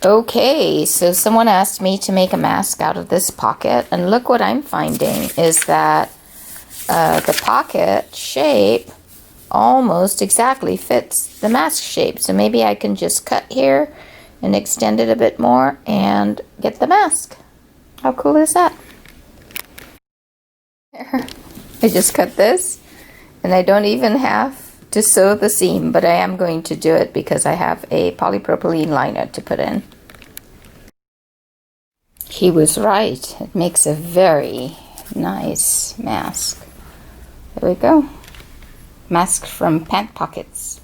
Okay, so someone asked me to make a mask out of this pocket, and look what I'm finding is that the pocket shape almost exactly fits the mask shape. So maybe I can just cut here and extend it a bit more and get the mask. How cool is that? I just cut this, and I don't even have to sew the seam, but I am going to do it because I have a polypropylene liner to put in. He was right. It makes a very nice mask. There we go. Mask from Pant Pockets.